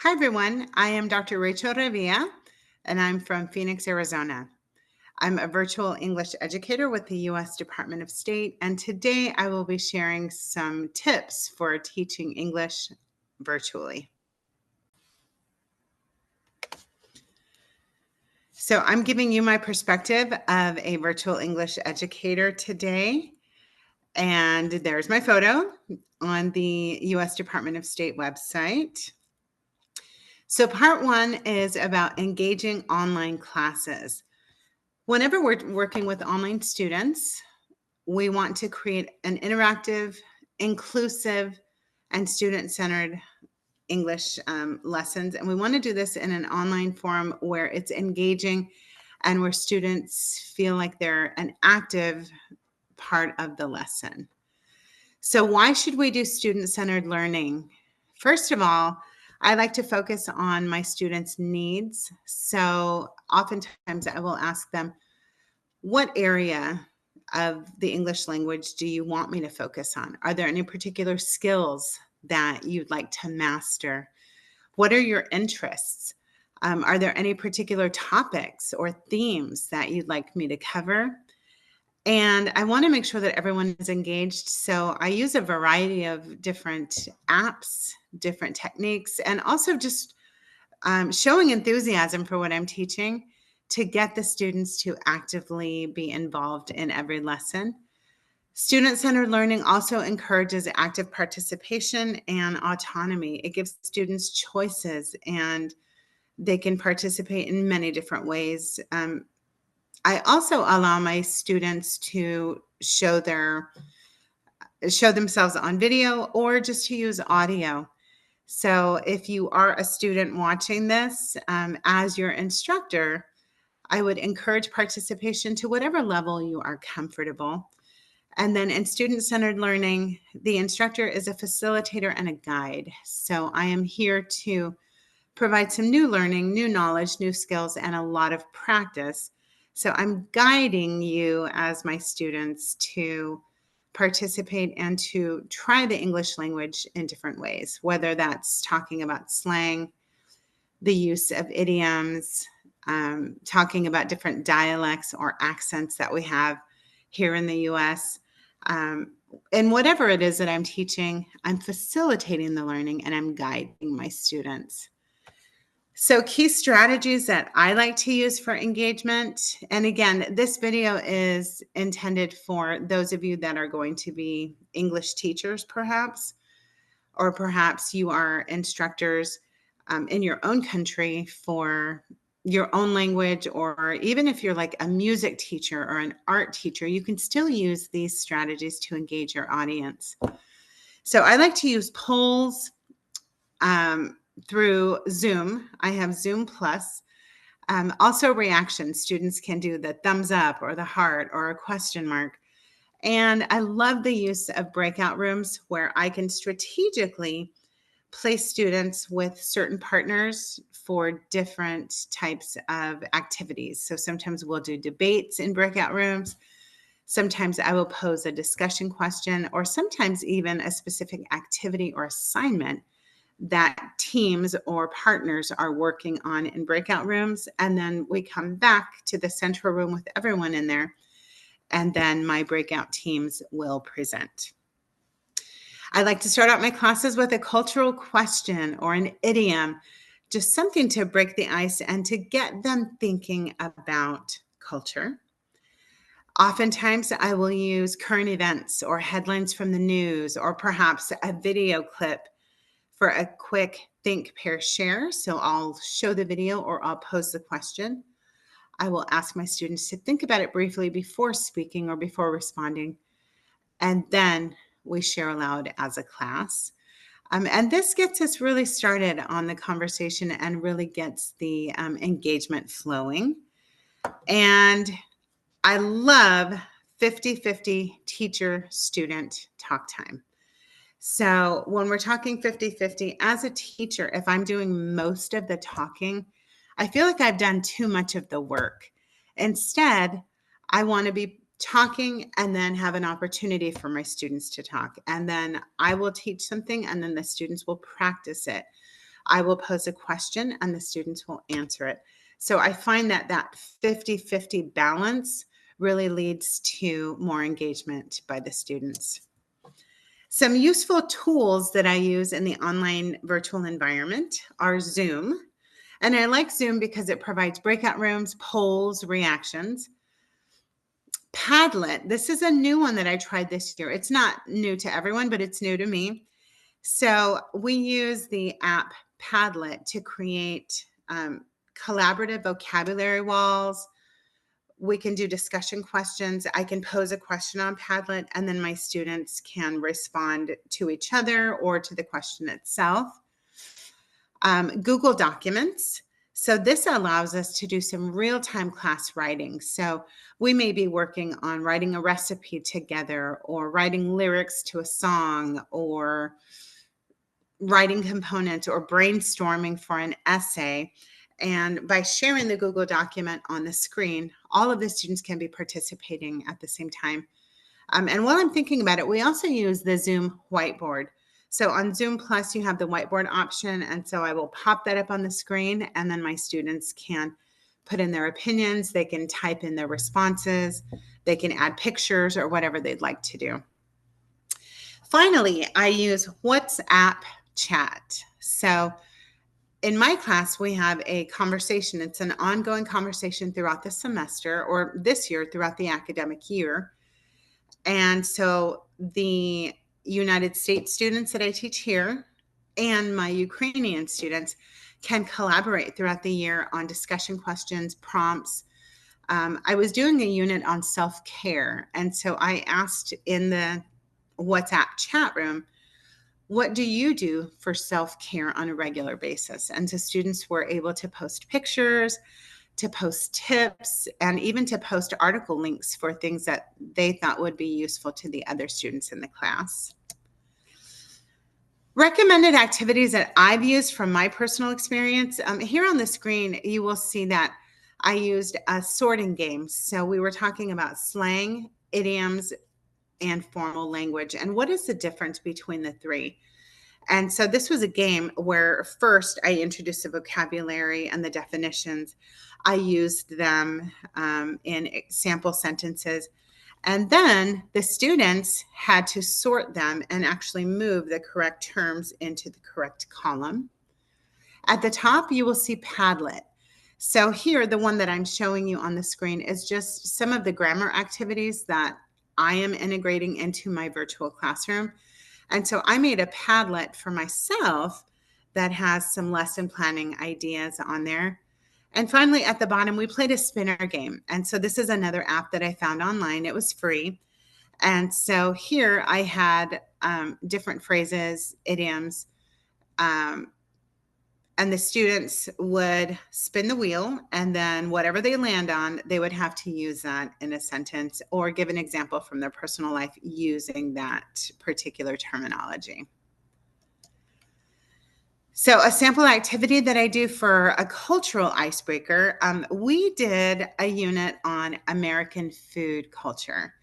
Hi, everyone. I am Dr. Rachel Revilla, and I'm from Phoenix, Arizona. I'm a virtual English educator with the U.S. Department of State, and today I will be sharing some tips for teaching English virtually. So I'm giving you my perspective of a virtual English educator today, and there's my photo on the U.S. Department of State website. So part one is about engaging online classes. Whenever we're working with online students, we want to create an interactive, inclusive, and student-centered English lessons. And we want to do this in an online forum where it's engaging and where students feel like they're an active part of the lesson. So why should we do student-centered learning? First of all, I like to focus on my students' needs. So oftentimes I will ask them, what area of the English language do you want me to focus on? Are there any particular skills that you'd like to master? What are your interests? Are there any particular topics or themes that you'd like me to cover? And I want to make sure that everyone is engaged. So I use a variety of different apps, different techniques, and also just showing enthusiasm for what I'm teaching to get the students to actively be involved in every lesson. Student-centered learning also encourages active participation and autonomy. It gives students choices and they can participate in many different ways. I also allow my students to show themselves on video or just to use audio. So if you are a student watching this, as your instructor, I would encourage participation to whatever level you are comfortable. And then in student-centered learning, the instructor is a facilitator and a guide. So I am here to provide some new learning, new knowledge, new skills, and a lot of practice. So I'm guiding you as my students to participate and to try the English language in different ways, whether that's talking about slang, the use of idioms, talking about different dialects or accents that we have here in the US. And whatever it is that I'm teaching, I'm facilitating the learning and I'm guiding my students. So key strategies that I like to use for engagement. And again, this video is intended for those of you that are going to be English teachers, perhaps, or perhaps you are instructors in your own country for your own language, or even if you're like a music teacher or an art teacher, you can still use these strategies to engage your audience. So I like to use polls through Zoom. I have Zoom Plus. Also reactions. Students can do the thumbs up or the heart or a question mark. And I love the use of breakout rooms where I can strategically place students with certain partners for different types of activities. So sometimes we'll do debates in breakout rooms. Sometimes I will pose a discussion question, or sometimes even a specific activity or assignment that teams or partners are working on in breakout rooms. And then we come back to the central room with everyone in there. And then my breakout teams will present. I like to start out my classes with a cultural question or an idiom, just something to break the ice and to get them thinking about culture. Oftentimes, I will use current events or headlines from the news, or perhaps a video clip for a quick think, pair, share. So I'll show the video or I'll pose the question. I will ask my students to think about it briefly before speaking or before responding. And then we share aloud as a class. And this gets us really started on the conversation and really gets the engagement flowing. And I love 50-50 teacher-student talk time. So when we're talking 50-50, as a teacher, if I'm doing most of the talking, I feel like I've done too much of the work. Instead, I want to be talking and then have an opportunity for my students to talk. And then I will teach something and then the students will practice it. I will pose a question and the students will answer it. So I find that that 50-50 balance really leads to more engagement by the students. Some useful tools that I use in the online virtual environment are Zoom. And I like Zoom because it provides breakout rooms, polls, reactions. Padlet, this is a new one that I tried this year. It's not new to everyone, but it's new to me. So we use the app Padlet to create collaborative vocabulary walls. We can do discussion questions. I can pose a question on Padlet, and then my students can respond to each other or to the question itself. Google Documents. So this allows us to do some real-time class writing. So we may be working on writing a recipe together, or writing lyrics to a song, or writing components, or brainstorming for an essay. And by sharing the Google document on the screen, all of the students can be participating at the same time. And while I'm thinking about it, we also use the Zoom whiteboard. So on Zoom Plus, you have the whiteboard option. And so I will pop that up on the screen, and then my students can put in their opinions. They can type in their responses. They can add pictures or whatever they'd like to do. Finally, I use WhatsApp chat. So in my class, we have a conversation. It's an ongoing conversation throughout the semester, or this year throughout the academic year. And so the United States students that I teach here and my Ukrainian students can collaborate throughout the year on discussion questions, prompts. I was doing a unit on self-care. And so I asked in the WhatsApp chat room, what do you do for self-care on a regular basis? And so students were able to post pictures, to post tips, and even to post article links for things that they thought would be useful to the other students in the class. Recommended activities that I've used from my personal experience. Here on the screen, you will see that I used a sorting game. So we were talking about slang, idioms, and formal language, and what is the difference between the three. And so this was a game where first I introduced the vocabulary and the definitions. I used them in sample sentences. And then the students had to sort them and actually move the correct terms into the correct column. At the top, you will see Padlet. So here, the one that I'm showing you on the screen is just some of the grammar activities that I am integrating into my virtual classroom. And so I made a Padlet for myself that has some lesson planning ideas on there. And finally, at the bottom, we played a spinner game. And so this is another app that I found online. It was free. And so here I had different phrases, idioms, and the students would spin the wheel, and then whatever they land on, they would have to use that in a sentence or give an example from their personal life using that particular terminology. So a sample activity that I do for a cultural icebreaker, we did a unit on American food culture.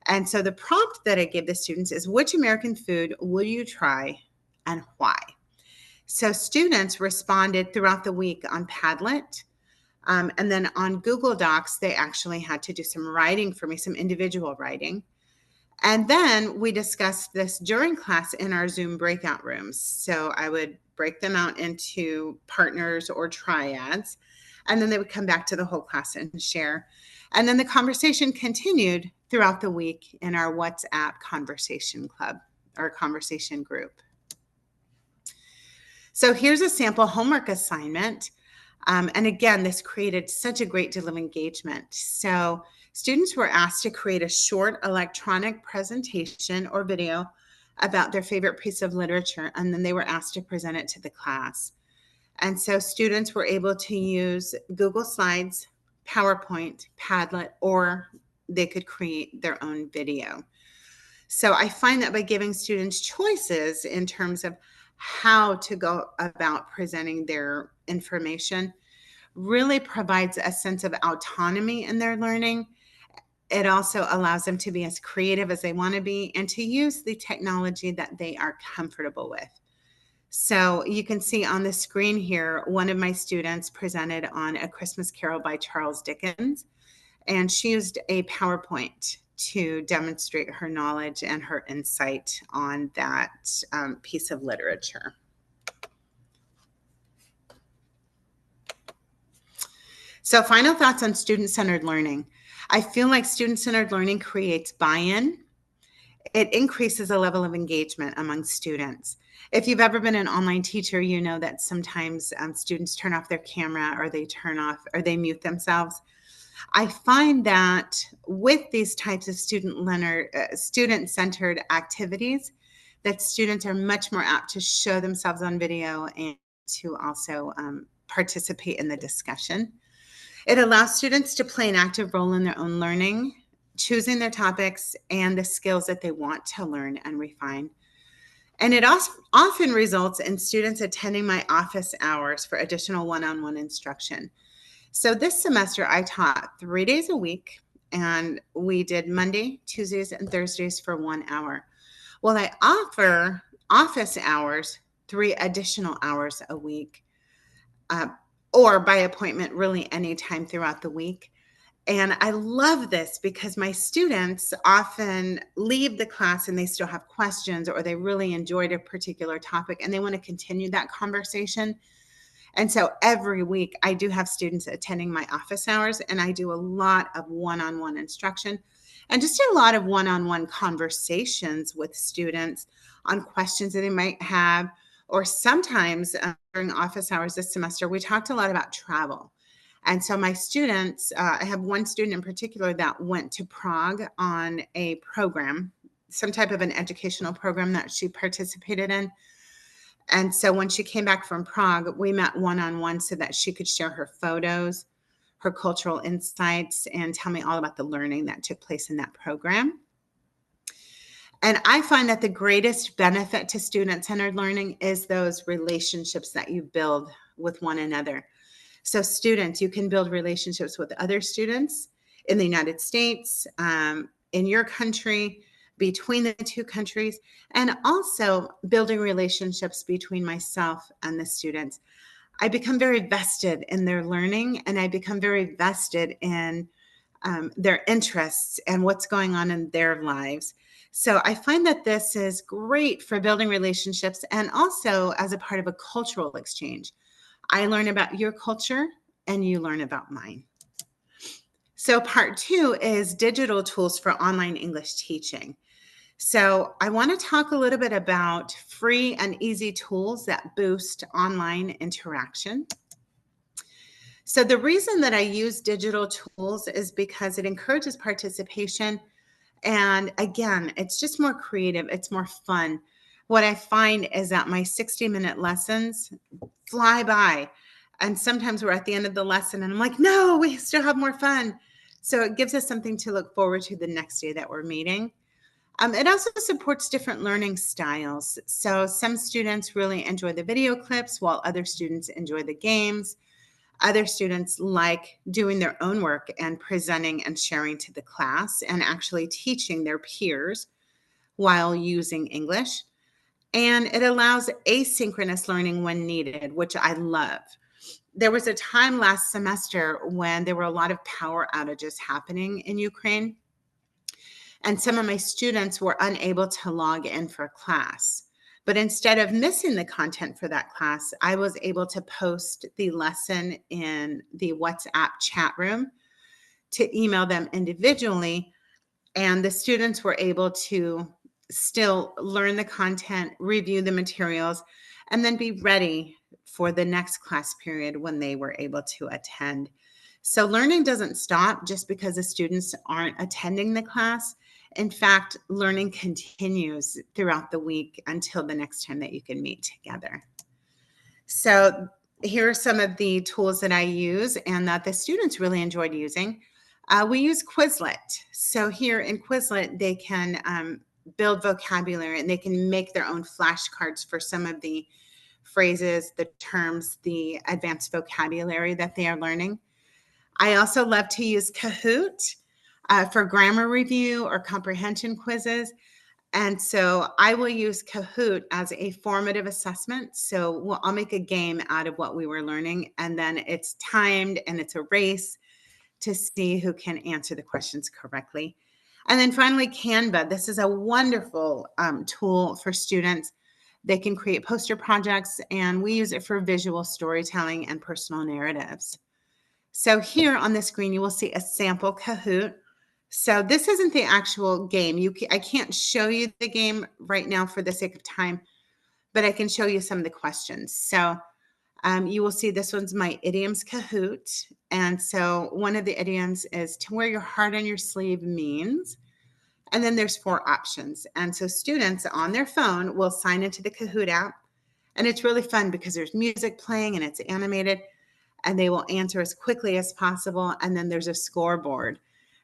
And so the prompt that I give the students is, which American food will you try and why? So students responded throughout the week on Padlet. And then on Google Docs, they actually had to do some writing for me, some individual writing. And then we discussed this during class in our Zoom breakout rooms. So I would break them out into partners or triads, and then they would come back to the whole class and share. And then the conversation continued throughout the week in our WhatsApp conversation club or conversation group. So here's a sample homework assignment. And again, this created such a great deal of engagement. So students were asked to create a short electronic presentation or video about their favorite piece of literature, and then they were asked to present it to the class. And so students were able to use Google Slides, PowerPoint, Padlet, or they could create their own video. So I find that by giving students choices in terms of how to go about presenting their information really provides a sense of autonomy in their learning. It also allows them to be as creative as they want to be and to use the technology that they are comfortable with. So you can see on the screen here, one of my students presented on A Christmas Carol by Charles Dickens, and she used a PowerPoint to demonstrate her knowledge and her insight on that piece of literature. So final thoughts on student-centered learning. I feel like student-centered learning creates buy-in. It increases the level of engagement among students. If you've ever been an online teacher, you know that sometimes students turn off their camera, or they mute themselves. I find that with these types of student-centered activities, that students are much more apt to show themselves on video and to also participate in the discussion. It allows students to play an active role in their own learning, choosing their topics and the skills that they want to learn and refine. And it often results in students attending my office hours for additional one-on-one instruction. So this semester I taught 3 days a week, and we did Monday, Tuesdays, and Thursdays for 1 hour. Well, I offer office hours 3 additional hours a week, or by appointment, really anytime throughout the week. And I love this because my students often leave the class and they still have questions, or they really enjoyed a particular topic and they want to continue that conversation. And so every week I do have students attending my office hours, and I do a lot of one-on-one instruction and just a lot of one-on-one conversations with students on questions that they might have. Or sometimes during office hours this semester, we talked a lot about travel. And so my students, I have one student in particular that went to Prague on a program, some type of an educational program that she participated in. And so when she came back from Prague, we met one-on-one so that she could share her photos, her cultural insights, and tell me all about the learning that took place in that program. And I find that the greatest benefit to student-centered learning is those relationships that you build with one another. So students, you can build relationships with other students in the United States, in your country, between the two countries, and also building relationships between myself and the students. I become very vested in their learning, and I become very vested in their interests and what's going on in their lives. So I find that this is great for building relationships, and also as a part of a cultural exchange. I learn about your culture and you learn about mine. So part 2 is digital tools for online English teaching. So I want to talk a little bit about free and easy tools that boost online interaction. So the reason that I use digital tools is because it encourages participation. And again, it's just more creative. It's more fun. What I find is that my 60-minute lessons fly by. And sometimes we're at the end of the lesson and I'm like, no, we still have more fun. So it gives us something to look forward to the next day that we're meeting. It also supports different learning styles. So some students really enjoy the video clips, while other students enjoy the games. Other students like doing their own work and presenting and sharing to the class and actually teaching their peers while using English. And it allows asynchronous learning when needed, which I love. There was a time last semester when there were a lot of power outages happening in Ukraine, and some of my students were unable to log in for class. But instead of missing the content for that class, I was able to post the lesson in the WhatsApp chat room to email them individually. And the students were able to still learn the content, review the materials, and then be ready for the next class period when they were able to attend. So learning doesn't stop just because the students aren't attending the class. In fact, learning continues throughout the week until the next time that you can meet together. So here are some of the tools that I use and that the students really enjoyed using. We use Quizlet. So here in Quizlet, they can build vocabulary and they can make their own flashcards for some of the phrases, the terms, the advanced vocabulary that they are learning. I also love to use Kahoot for grammar review or comprehension quizzes. And so I will use Kahoot as a formative assessment. So I'll make a game out of what we were learning, and then it's timed and it's a race to see who can answer the questions correctly. And then finally, Canva. This is a wonderful tool for students. They can create poster projects, and we use it for visual storytelling and personal narratives. So here on the screen, you will see a sample Kahoot. So this isn't the actual game. I can't show you the game right now for the sake of time, but I can show you some of the questions. So you will see this one's my idioms Kahoot. And so one of the idioms is to wear your heart on your sleeve means, and then there's 4 options. And so students on their phone will sign into the Kahoot app. And it's really fun because there's music playing and it's animated, and they will answer as quickly as possible. And then there's a scoreboard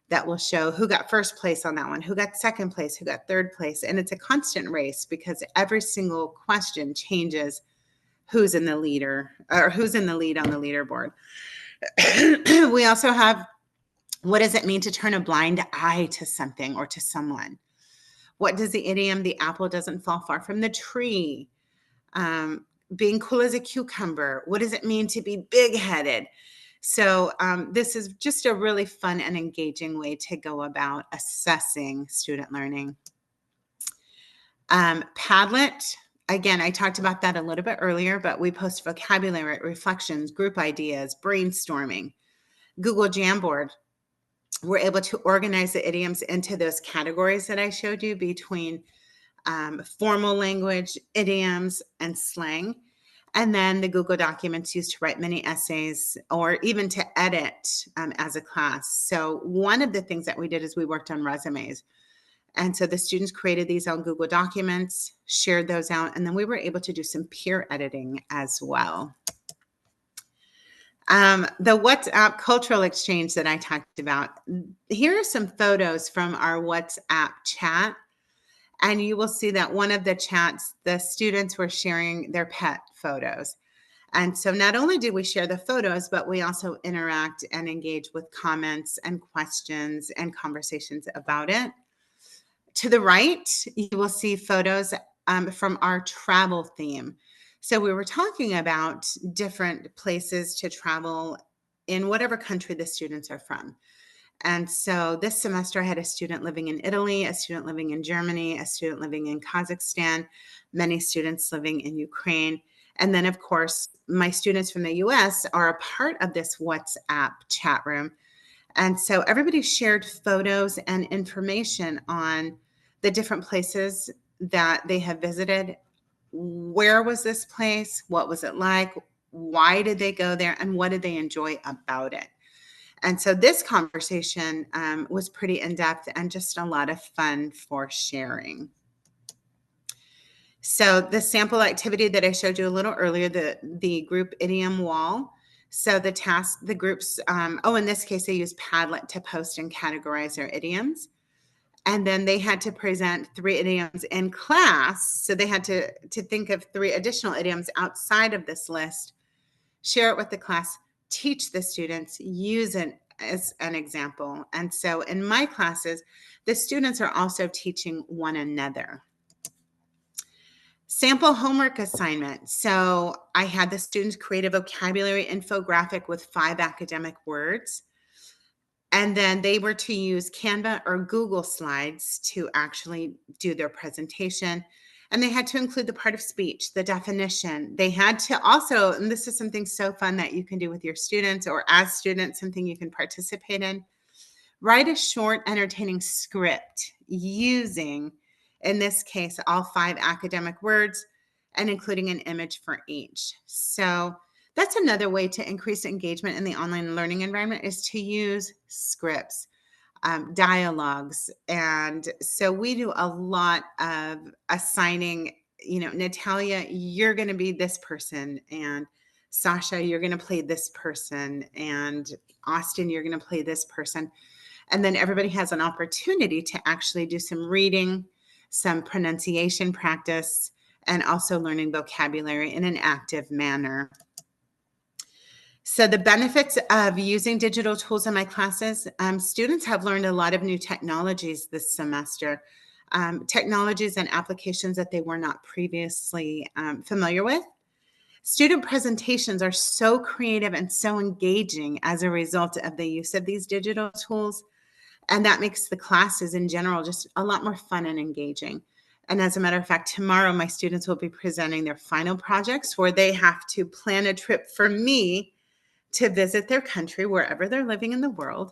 that will show who got first place on that one, who got second place, who got third place. And it's a constant race because every single question changes who's in the leader or who's in the lead on the leaderboard. We also have, what does it mean to turn a blind eye to something or to someone? What does the idiom, the apple doesn't fall far from the tree? Being cool as a cucumber. What does it mean to be big-headed? So this is just a really fun and engaging way to go about assessing student learning. Padlet, again, I talked about that a little bit earlier, but we post vocabulary, reflections, group ideas, brainstorming. Google Jamboard, we're able to organize the idioms into those categories that I showed you between formal language, idioms, and slang. And then the Google Documents used to write mini essays or even to edit as a class. So one of the things that we did is we worked on resumes. And so the students created these on Google Documents, shared those out, and then we were able to do some peer editing as well. The WhatsApp cultural exchange that I talked about, here are some photos from our WhatsApp chat. And you will see that one of the chats, the students were sharing their pet photos. And so not only do we share the photos, but we also interact and engage with comments and questions and conversations about it. To the right, you will see photos from our travel theme. So we were talking about different places to travel in whatever country the students are from. And so this semester I had a student living in Italy, a student living in Germany, a student living in Kazakhstan, many students living in Ukraine. And then, of course, my students from the US are a part of this WhatsApp chat room. And so everybody shared photos and information on the different places that they have visited. Where was this place? What was it like? Why did they go there? And what did they enjoy about it? And so this conversation was pretty in-depth and just a lot of fun for sharing. So the sample activity that I showed you a little earlier, the group idiom wall. So the task, the groups, in this case, they used Padlet to post and categorize their idioms. And then they had to present 3 idioms in class. So they had to think of 3 additional idioms outside of this list, share it with the class, teach the students, use it as an example. And so in my classes, the students are also teaching one another. Sample homework assignment. So I had the students create a vocabulary infographic with 5 academic words. And then they were to use Canva or Google Slides to actually do their presentation. And they had to include the part of speech, the definition. They had to also, and this is something so fun that you can do with your students or as students, something you can participate in, write a short, entertaining script using, in this case, all 5 academic words and including an image for each. So that's another way to increase engagement in the online learning environment is to use scripts, dialogues. And so we do a lot of assigning, Natalia, you're going to be this person, and Sasha, you're going to play this person, and Austin, you're going to play this person. And then everybody has an opportunity to actually do some reading, some pronunciation practice, and also learning vocabulary in an active manner. So the benefits of using digital tools in my classes, students have learned a lot of new technologies this semester. technologies and applications that they were not previously familiar with. Student presentations are so creative and so engaging as a result of the use of these digital tools. And that makes the classes in general just a lot more fun and engaging. And as a matter of fact, tomorrow my students will be presenting their final projects where they have to plan a trip for me to visit their country, wherever they're living in the world.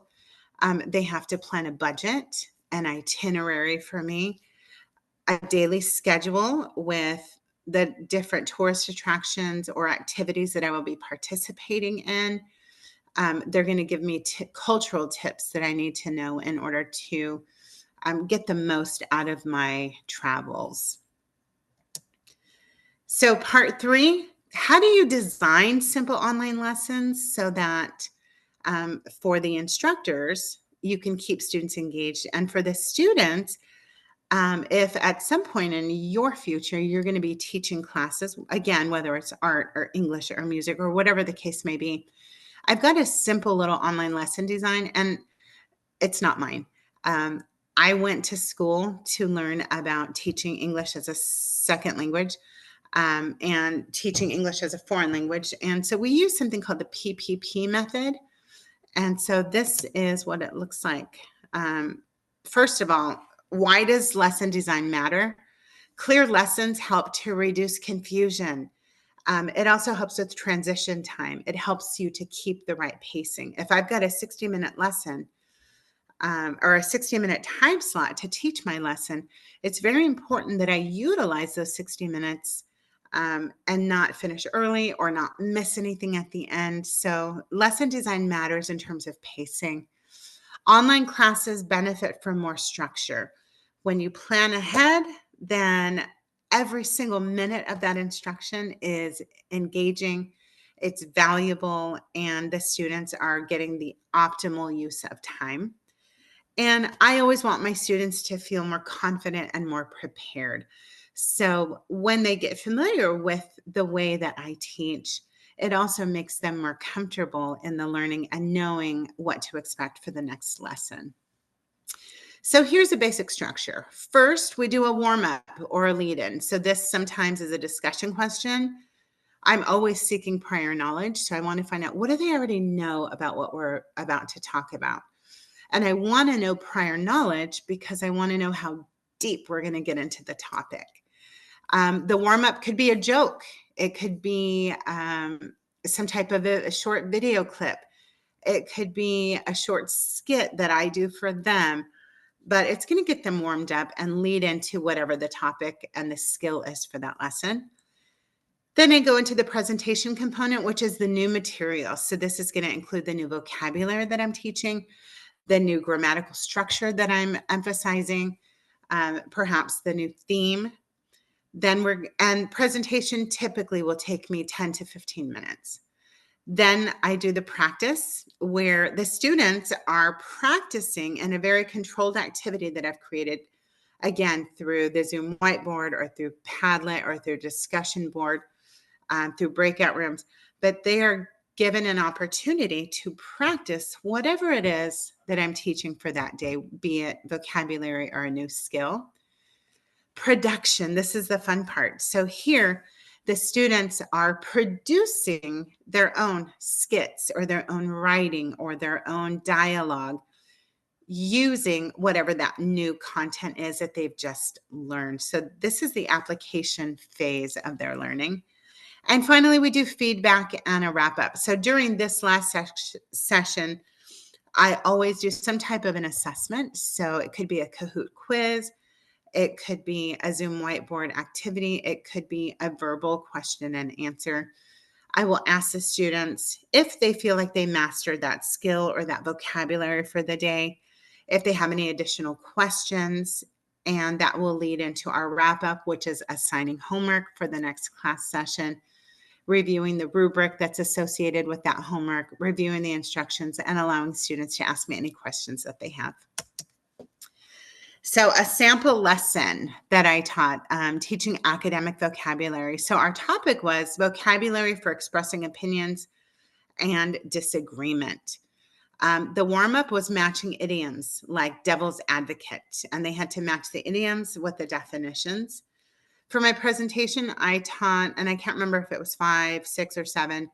They have to plan a budget, an itinerary for me, a daily schedule with the different tourist attractions or activities that I will be participating in. They're going to give me cultural tips that I need to know in order to get the most out of my travels. So part 3, how do you design simple online lessons so that for the instructors, you can keep students engaged, and for the students, if at some point in your future, you're going to be teaching classes, again, whether it's art or English or music or whatever the case may be, I've got a simple little online lesson design, and it's not mine. I went to school to learn about teaching English as a second language and teaching English as a foreign language. And so we use something called the PPP method. And so this is what it looks like. First of all, why does lesson design matter? Clear lessons help to reduce confusion. It also helps with transition time. It helps you to keep the right pacing. If I've got a 60-minute lesson or a 60-minute time slot to teach my lesson, it's very important that I utilize those 60 minutes and not finish early or not miss anything at the end. So lesson design matters in terms of pacing. Online classes benefit from more structure. When you plan ahead, then every single minute of that instruction is engaging, it's valuable, and the students are getting the optimal use of time. And I always want my students to feel more confident and more prepared. So when they get familiar with the way that I teach, it also makes them more comfortable in the learning and knowing what to expect for the next lesson. So here's a basic structure. First, we do a warm-up or a lead-in. So this sometimes is a discussion question. I'm always seeking prior knowledge. So I want to find out, what do they already know about what we're about to talk about? And I want to know prior knowledge because I want to know how deep we're going to get into the topic. The warm-up could be a joke. It could be some type of a short video clip. It could be a short skit that I do for them, but it's going to get them warmed up and lead into whatever the topic and the skill is for that lesson. Then I go into the presentation component, which is the new material. So this is going to include the new vocabulary that I'm teaching, the new grammatical structure that I'm emphasizing, perhaps the new theme. And presentation typically will take me 10 to 15 minutes. Then I do the practice where the students are practicing in a very controlled activity that I've created, again, through the Zoom whiteboard or through Padlet or through discussion board, through breakout rooms. But they are given an opportunity to practice whatever it is that I'm teaching for that day, be it vocabulary or a new skill. Production, this is the fun part. So here, the students are producing their own skits or their own writing or their own dialogue using whatever that new content is that they've just learned. So this is the application phase of their learning. And finally, we do feedback and a wrap up. So during this last session, I always do some type of an assessment. So it could be a Kahoot quiz. It could be a Zoom whiteboard activity. It could be a verbal question and answer. I will ask the students if they feel like they mastered that skill or that vocabulary for the day, if they have any additional questions, and that will lead into our wrap up, which is assigning homework for the next class session, reviewing the rubric that's associated with that homework, reviewing the instructions, and allowing students to ask me any questions that they have. So a sample lesson that I taught, teaching academic vocabulary. So our topic was vocabulary for expressing opinions and disagreement. The warm-up was matching idioms like devil's advocate, and they had to match the idioms with the definitions. For my presentation, I taught, and I can't remember if it was 5, 6, or 7,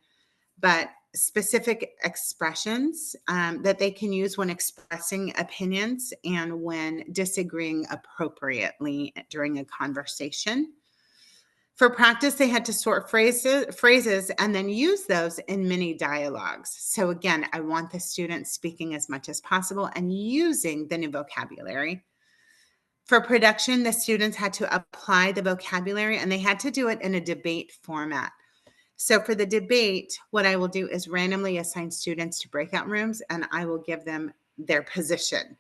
but specific expressions that they can use when expressing opinions and when disagreeing appropriately during a conversation. For practice, they had to sort phrases and then use those in mini dialogues. So again, I want the students speaking as much as possible and using the new vocabulary. For production, the students had to apply the vocabulary and they had to do it in a debate format. So for the debate, what I will do is randomly assign students to breakout rooms and I will give them their position.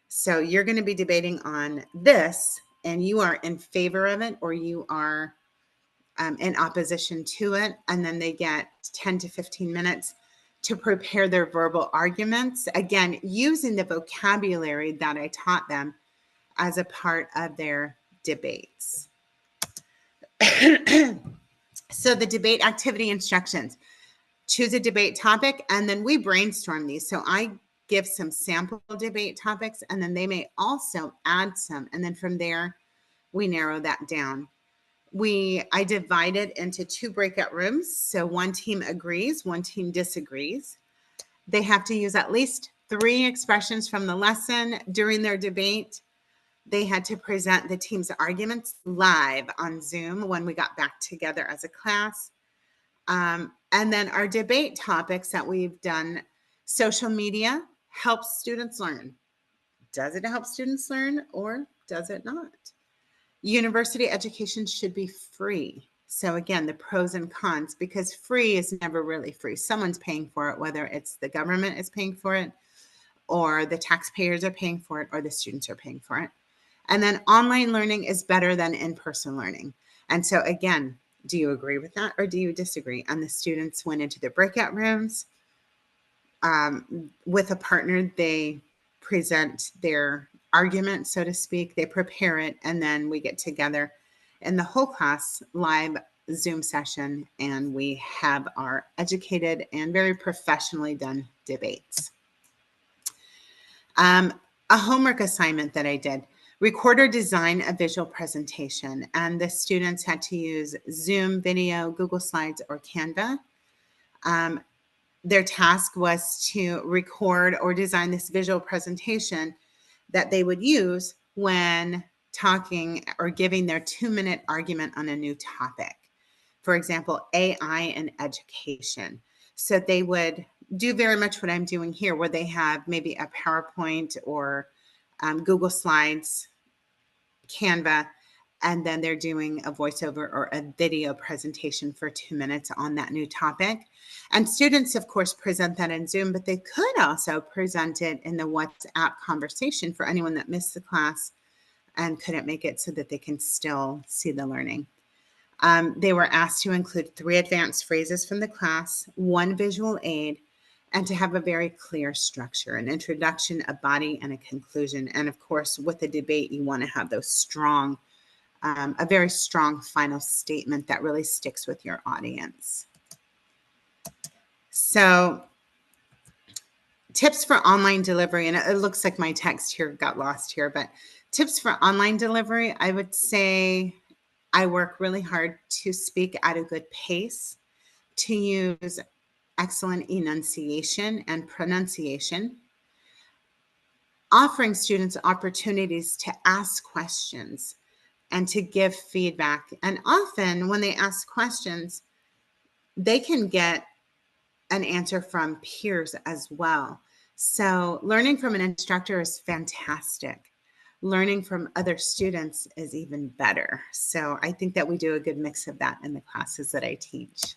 So you're going to be debating on this and you are in favor of it or you are in opposition to it. And then they get 10 to 15 minutes to prepare their verbal arguments. Again, using the vocabulary that I taught them as a part of their debates. So the debate activity instructions, choose a debate topic, and then we brainstorm these. So I give some sample debate topics, and then they may also add some. And then from there, we narrow that down. I divide it into 2 breakout rooms. So one team agrees, one team disagrees. They have to use at least 3 expressions from the lesson during their debate. They had to present the team's arguments live on Zoom when we got back together as a class. And then our debate topics that we've done, social media helps students learn. Does it help students learn or does it not? University education should be free. So again, the pros and cons, because free is never really free. Someone's paying for it, whether it's the government is paying for it or the taxpayers are paying for it or the students are paying for it. And then online learning is better than in-person learning. And so again, do you agree with that or do you disagree? And the students went into the breakout rooms with a partner. They present their argument, so to speak. They prepare it, and then we get together in the whole class live Zoom session, and we have our educated and very professionally done debates. A homework assignment that I did. Record or design a visual presentation, and the students had to use Zoom video, Google Slides, or Canva. Their task was to record or design this visual presentation that they would use when talking or giving their 2-minute argument on a new topic. For example, AI and education. So they would do very much what I'm doing here, where they have maybe a PowerPoint or Google Slides, Canva, and then they're doing a voiceover or a video presentation for 2 minutes on that new topic. And students, of course, present that in Zoom, but they could also present it in the WhatsApp conversation for anyone that missed the class and couldn't make it so that they can still see the learning. They were asked to include 3 advanced phrases from the class, 1 visual aid, and to have a very clear structure, an introduction, a body, and a conclusion. And of course, with the debate, you want to have those strong, a very strong final statement that really sticks with your audience. So tips for online delivery, and it looks like my text here got lost here, but tips for online delivery, I would say I work really hard to speak at a good pace, to use excellent enunciation and pronunciation, offering students opportunities to ask questions and to give feedback. And often when they ask questions, they can get an answer from peers as well. So learning from an instructor is fantastic. Learning from other students is even better. So I think that we do a good mix of that in the classes that I teach.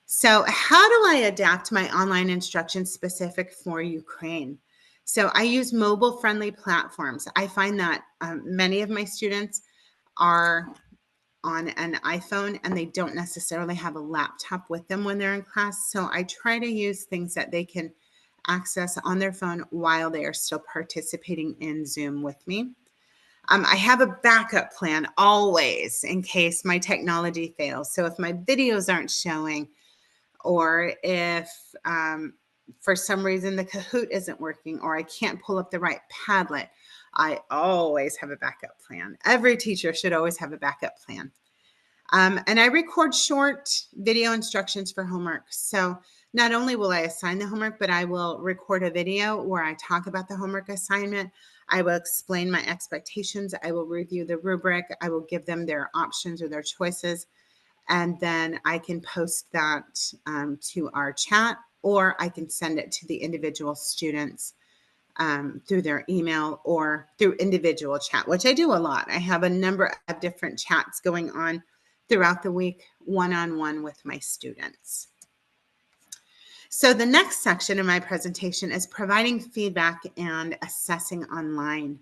So how do I adapt my online instruction specific for Ukraine? So I use mobile-friendly platforms. I find that many of my students are on an iPhone and they don't necessarily have a laptop with them when they're in class. So I try to use things that they can access on their phone while they are still participating in Zoom with me. I have a backup plan always in case my technology fails. So if my videos aren't showing, or if for some reason the Kahoot isn't working, or I can't pull up the right Padlet, I always have a backup plan. Every teacher should always have a backup plan. And I record short video instructions for homework. So not only will I assign the homework, but I will record a video where I talk about the homework assignment. I will explain my expectations. I will review the rubric. I will give them their options or their choices. And then I can post that to our chat, or I can send it to the individual students through their email or through individual chat, which I do a lot. I have a number of different chats going on throughout the week, one-on-one with my students. So the next section in my presentation is providing feedback and assessing online.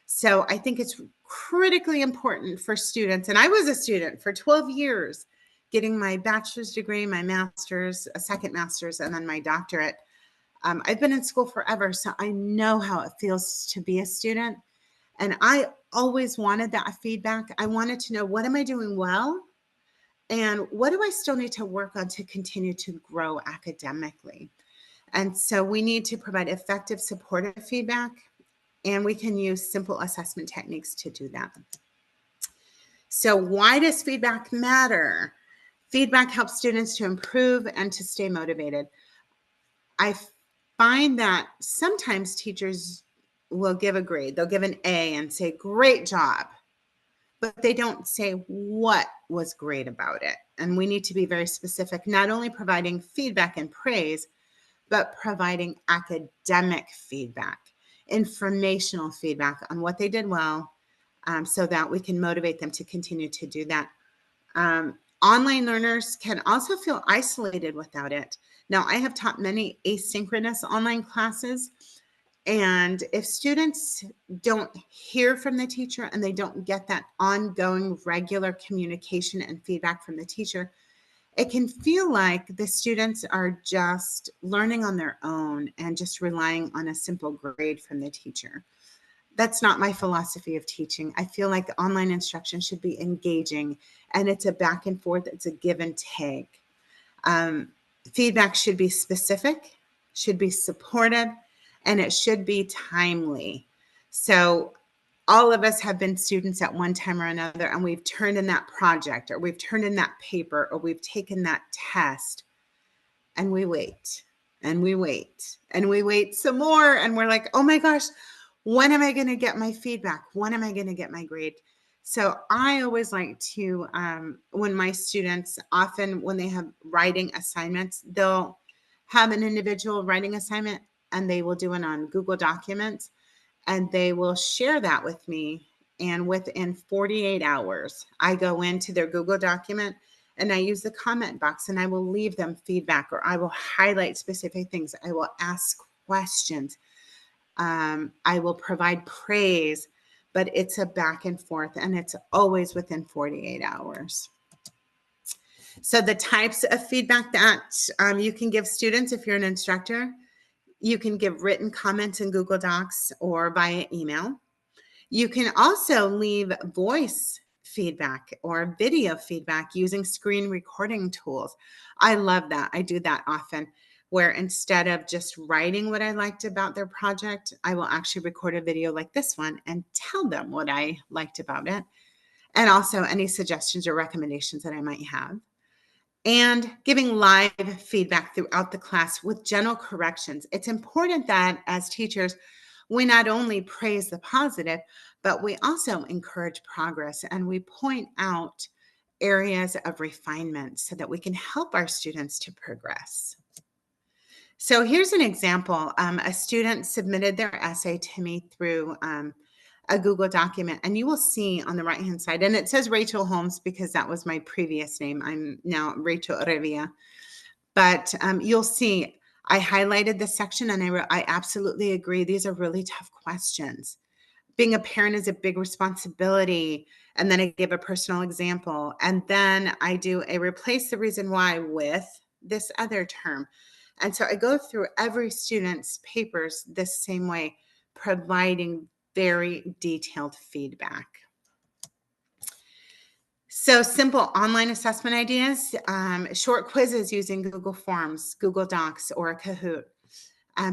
So I think it's critically important for students, and I was a student for 12 years, getting my bachelor's degree, my master's, a second master's, and then my doctorate. I've been in school forever, so I know how it feels to be a student. And I always wanted that feedback. I wanted to know, what am I doing well? And what do I still need to work on to continue to grow academically? And so we need to provide effective supportive feedback, and we can use simple assessment techniques to do that. So why does feedback matter? Feedback helps students to improve and to stay motivated. I find that sometimes teachers will give a grade. They'll give an A and say, great job. But they don't say what was great about it. And we need to be very specific, not only providing feedback and praise, but providing academic feedback, informational feedback on what they did well, so that we can motivate them to continue to do that. Online learners can also feel isolated without it. Now, I have taught many asynchronous online classes, and if students don't hear from the teacher and they don't get that ongoing regular communication and feedback from the teacher, it can feel like the students are just learning on their own and just relying on a simple grade from the teacher. That's not my philosophy of teaching. I feel like online instruction should be engaging, and it's a back and forth, it's a give and take. Feedback should be specific, should be supportive, and it should be timely. So all of us have been students at one time or another, and we've turned in that project, or we've turned in that paper, or we've taken that test, and we wait, and we wait, and we wait some more, and we're like, oh my gosh, when am I going to get my feedback? When am I going to get my grade? So I always like to, when my students, often when they have writing assignments, they'll have an individual writing assignment, and they will do it on Google Documents, and they will share that with me. And within 48 hours, I go into their Google document and I use the comment box, and I will leave them feedback, or I will highlight specific things. I will ask questions. I will provide praise, but it's a back and forth, and it's always within 48 hours. So the types of feedback that you can give students if you're an instructor: you can give written comments in Google Docs or via email. You can also leave voice feedback or video feedback using screen recording tools. I love that. I do that often, where instead of just writing what I liked about their project, I will actually record a video like this one and tell them what I liked about it, and also any suggestions or recommendations that I might have. And giving live feedback throughout the class with general corrections. It's important that as teachers, we not only praise the positive, but we also encourage progress, and we point out areas of refinement so that we can help our students to progress. So here's an example. A student submitted their essay to me through a Google document, and you will see on the right-hand side, and it says Rachel Holmes because that was my previous name. I'm now Rachel Revia, but you'll see I highlighted this section, and I absolutely agree. These are really tough questions. Being a parent is a big responsibility. And then I give a personal example, and then I do a replace the reason why with this other term. And so I go through every student's papers this same way, providing very detailed feedback. So simple online assessment ideas, short quizzes using Google Forms, Google Docs, or a Kahoot.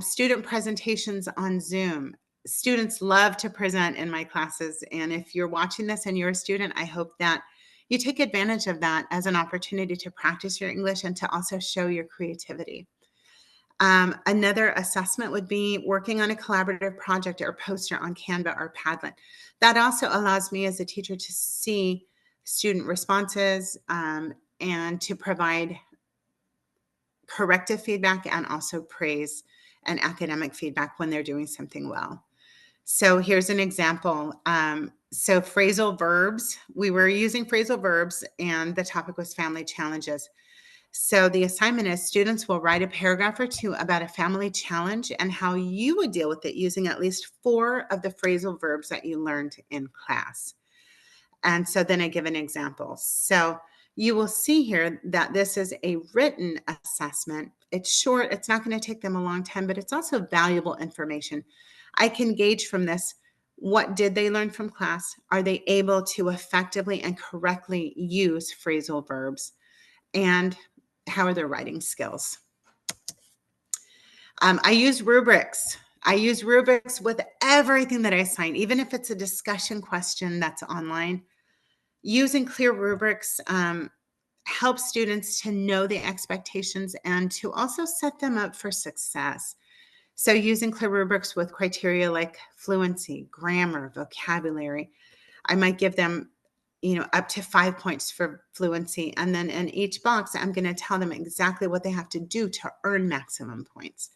Student presentations on Zoom. Students love to present in my classes, and if you're watching this and you're a student, I hope that you take advantage of that as an opportunity to practice your English and to also show your creativity. Another assessment would be working on a collaborative project or poster on Canva or Padlet. That also allows me as a teacher to see student responses and to provide corrective feedback and also praise and academic feedback when they're doing something well. So here's an example. So phrasal verbs, we were using phrasal verbs and the topic was family challenges. So the assignment is students will write a paragraph or two about a family challenge and how you would deal with it using at least 4 of the phrasal verbs that you learned in class. And so then I give an example. So you will see here that this is a written assessment. It's short, it's not going to take them a long time, but it's also valuable information. I can gauge from this, what did they learn from class? Are they able to effectively and correctly use phrasal verbs? And how are their writing skills? I use rubrics. I use rubrics with everything that I assign, even if it's a discussion question that's online. Using clear rubrics helps students to know the expectations and to also set them up for success. So using clear rubrics with criteria like fluency, grammar, vocabulary, I might give them up to 5 points for fluency. And then in each box, I'm going to tell them exactly what they have to do to earn maximum points.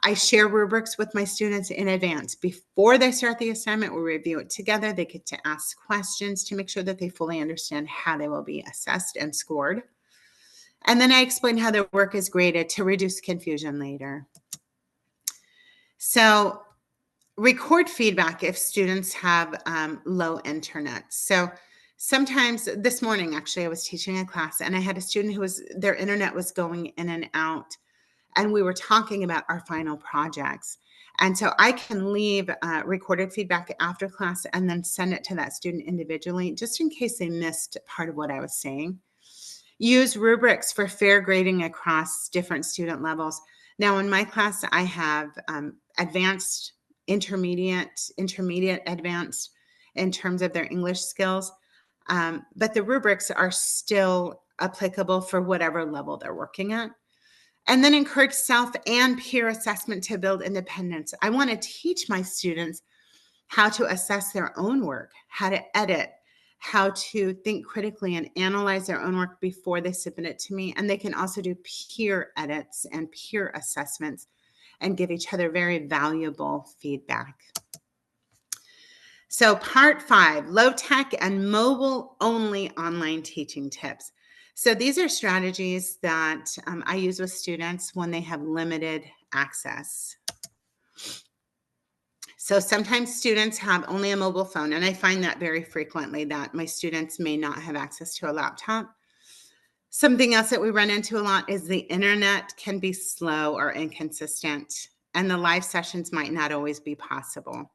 I share rubrics with my students in advance. Before they start the assignment, we review it together. They get to ask questions to make sure that they fully understand how they will be assessed and scored. And then I explain how their work is graded to reduce confusion later. So record feedback if students have low internet. So sometimes, this morning, actually, I was teaching a class and I had a student who their internet was going in and out, and we were talking about our final projects. And so I can leave recorded feedback after class and then send it to that student individually, just in case they missed part of what I was saying. Use rubrics for fair grading across different student levels. Now, in my class, I have advanced, intermediate, advanced in terms of their English skills. But the rubrics are still applicable for whatever level they're working at. And then encourage self and peer assessment to build independence. I want to teach my students how to assess their own work, how to edit, how to think critically and analyze their own work before they submit it to me. And they can also do peer edits and peer assessments and give each other very valuable feedback. So part 5, low tech and mobile only online teaching tips. So these are strategies that I use with students when they have limited access. So sometimes students have only a mobile phone, and I find that very frequently that my students may not have access to a laptop. Something else that we run into a lot is the internet can be slow or inconsistent, and the live sessions might not always be possible.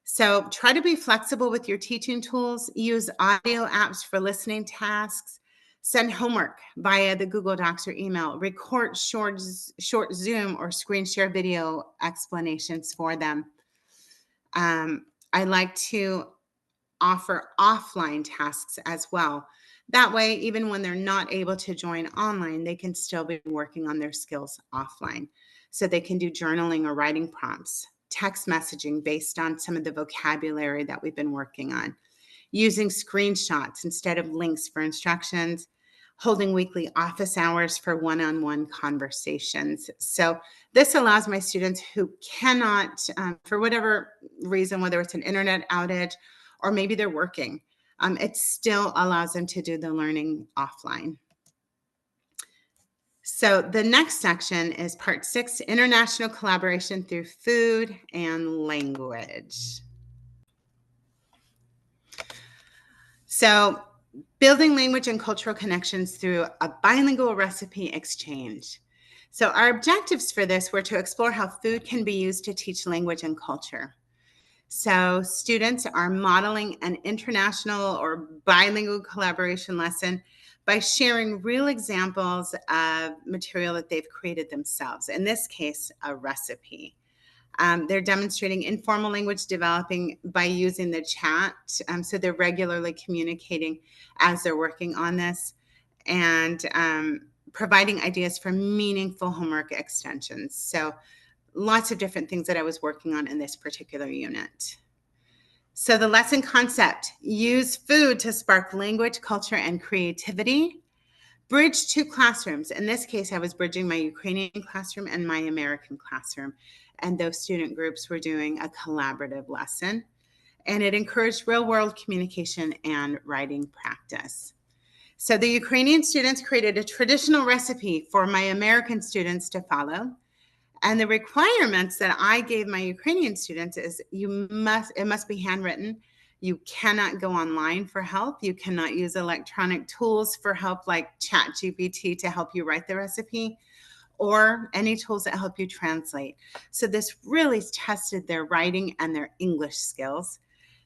So try to be flexible with your teaching tools. Use audio apps for listening tasks. Send homework via the Google Docs or email. Record short Zoom or screen share video explanations for them. I like to offer offline tasks as well. That way, even when they're not able to join online, they can still be working on their skills offline. So they can do journaling or writing prompts, text messaging based on some of the vocabulary that we've been working on, using screenshots instead of links for instructions, holding weekly office hours for one-on-one conversations. So this allows my students who cannot, for whatever reason, whether it's an internet outage or maybe they're working, it still allows them to do the learning offline. So the next section is part 6, international collaboration through food and language. So building language and cultural connections through a bilingual recipe exchange. So our objectives for this were to explore how food can be used to teach language and culture. So students are modeling an international or bilingual collaboration lesson by sharing real examples of material that they've created themselves. In this case, a recipe. They're demonstrating informal language developing by using the chat. So they're regularly communicating as they're working on this, and providing ideas for meaningful homework extensions. So lots of different things that I was working on in this particular unit. So the lesson concept: use food to spark language, culture, and creativity. Bridge two classrooms. In this case, I was bridging my Ukrainian classroom and my American classroom, and those student groups were doing a collaborative lesson. And it encouraged real-world communication and writing practice. So the Ukrainian students created a traditional recipe for my American students to follow. And the requirements that I gave my Ukrainian students is it must be handwritten. You cannot go online for help. You cannot use electronic tools for help like ChatGPT to help you write the recipe, or any tools that help you translate. So this really tested their writing and their English skills.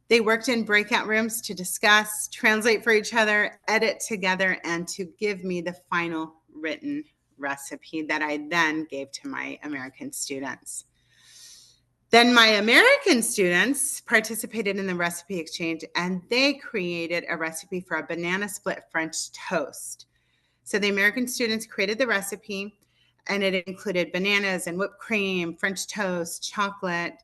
They worked in breakout rooms to discuss, translate for each other, edit together, and to give me the final written recipe that I then gave to my American students. Then my American students participated in the recipe exchange, and they created a recipe for a banana split French toast. So the American students created the recipe, and it included bananas and whipped cream, French toast, chocolate,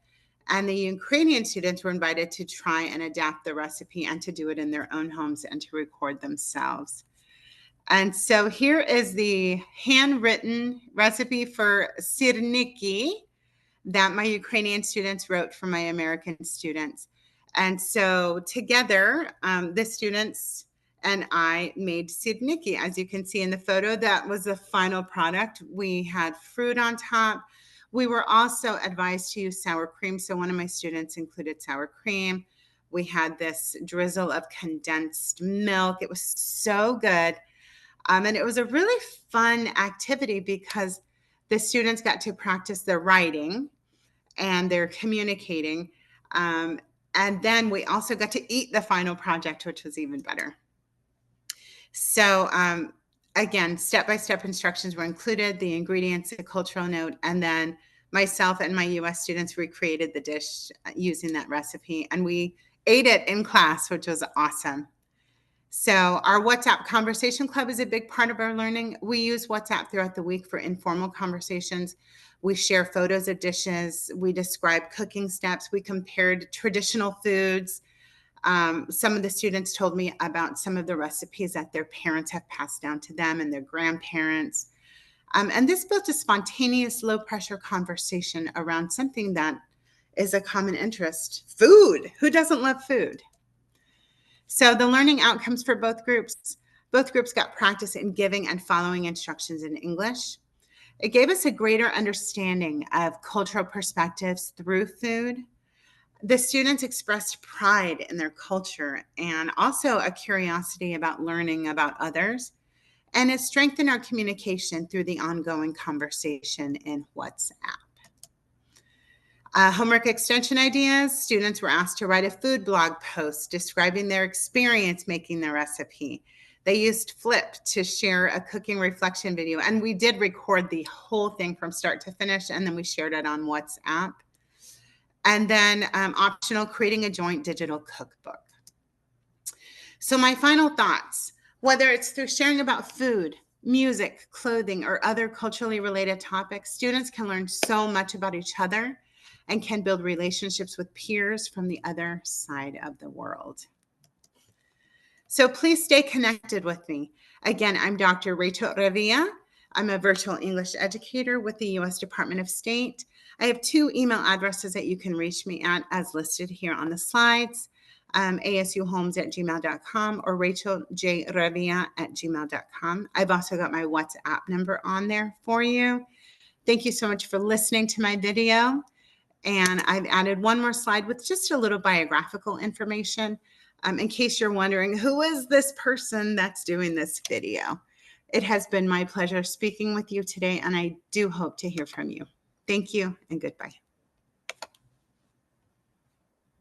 and the Ukrainian students were invited to try and adapt the recipe and to do it in their own homes and to record themselves. And so here is the handwritten recipe for sirniki that my Ukrainian students wrote for my American students. And so together, the students and I made sirniki. As you can see in the photo, that was the final product. We had fruit on top. We were also advised to use sour cream. So one of my students included sour cream. We had this drizzle of condensed milk. It was so good. And it was a really fun activity because the students got to practice their writing and their communicating. And then we also got to eat the final project, which was even better. So again, step-by-step instructions were included, the ingredients, the cultural note, and then myself and my US students recreated the dish using that recipe, and we ate it in class, which was awesome. So our WhatsApp conversation club is a big part of our learning. We use WhatsApp throughout the week for informal conversations. We share photos of dishes. We describe cooking steps. We compared traditional foods. Some of the students told me about some of the recipes that their parents have passed down to them and their grandparents. And this built a spontaneous, low-pressure conversation around something that is a common interest: food. Who doesn't love food? So the learning outcomes for both groups got practice in giving and following instructions in English. It gave us a greater understanding of cultural perspectives through food. The students expressed pride in their culture and also a curiosity about learning about others. And it strengthened our communication through the ongoing conversation in WhatsApp. Homework extension ideas: students were asked to write a food blog post describing their experience making the recipe. They used Flip to share a cooking reflection video, and we did record the whole thing from start to finish, and then we shared it on WhatsApp. And then optional, creating a joint digital cookbook. So my final thoughts: whether it's through sharing about food, music, clothing, or other culturally related topics, students can learn so much about each other and can build relationships with peers from the other side of the world. So please stay connected with me. Again, I'm Dr. Rachel Revilla. I'm a virtual English educator with the U.S. Department of State. I have 2 email addresses that you can reach me at, as listed here on the slides: asuhomes@gmail.com or racheljrevilla@gmail.com. I've also got my WhatsApp number on there for you. Thank you so much for listening to my video. And I've added one more slide with just a little biographical information in case you're wondering, who is this person that's doing this video? It has been my pleasure speaking with you today, and I do hope to hear from you. Thank you and goodbye.